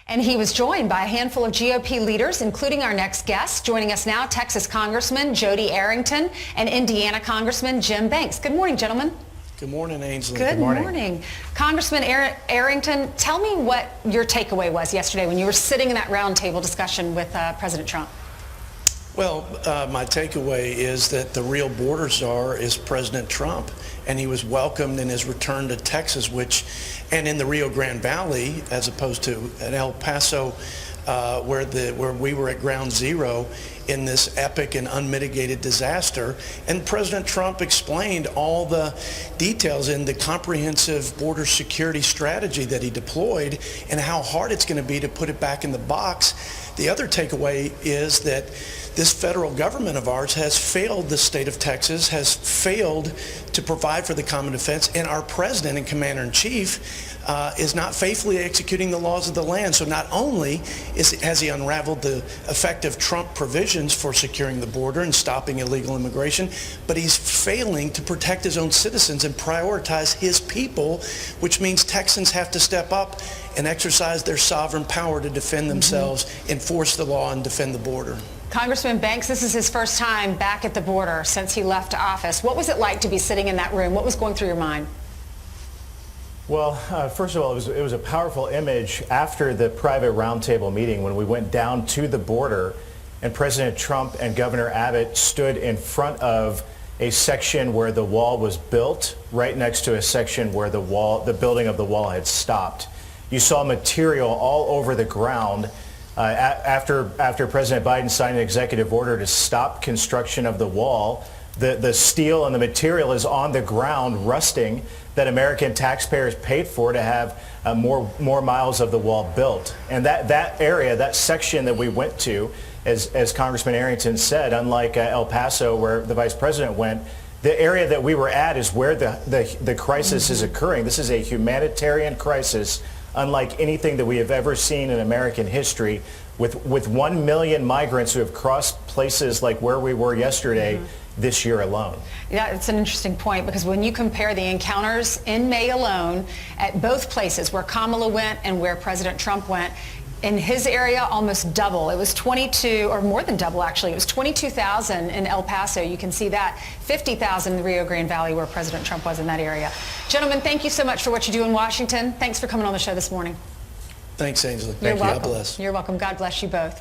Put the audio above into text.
And he was joined by a handful of GOP leaders, including our next guest. Joining us now, Texas Congressman Jody Arrington and Indiana Congressman Jim Banks. Good morning, gentlemen. Good morning, Ainsley. Good morning. Congressman Arrington, tell me what your takeaway was yesterday when you were sitting in that roundtable discussion with President Trump. Well, my takeaway is that the real border czar is President Trump, and he was welcomed in his return to Texas, and in the Rio Grande Valley, as opposed to at El Paso, where we were at ground zero in this epic and unmitigated disaster. And President Trump explained all the details in the comprehensive border security strategy that he deployed and how hard it's going to be to put it back in the box. The other takeaway is that this federal government of ours has failed the state of Texas, has failed to provide for the common defense, and our president and commander-in-chief is not faithfully executing the laws of the land. So not only has he unraveled the effective Trump provisions for securing the border and stopping illegal immigration, but he's failing to protect his own citizens and prioritize his people, which means Texans have to step up and exercise their sovereign power to defend themselves, enforce the law, and defend the border. Congressman Banks, this is his first time back at the border since he left office. What was it like to be sitting in that room? What was going through your mind? Well, first of all, it was a powerful image after the private roundtable meeting when we went down to the border and President Trump and Governor Abbott stood in front of a section where the wall was built, right next to a section where the building of the wall had stopped. You saw material all over the ground. After President Biden signed an executive order to stop construction of the wall, the steel and the material is on the ground rusting that American taxpayers paid for to have more miles of the wall built. And that area, that section that we went to, as Congressman Arrington said, unlike El Paso where the vice president went, the area that we were at is where the crisis is occurring. This is a humanitarian crisis unlike anything that we have ever seen in American history, with 1 million migrants who have crossed places like where we were yesterday this year alone. Yeah, it's an interesting point because when you compare the encounters in May alone at both places where Kamala went and where President Trump went, in his area, almost double. It was 22, or more than double actually. It was 22,000 in El Paso. You can see that. 50,000 in the Rio Grande Valley where President Trump was in that area. Gentlemen, thank you so much for what you do in Washington. Thanks for coming on the show this morning. Thanks, Ainsley. You're welcome. God bless. You're welcome. God bless you both.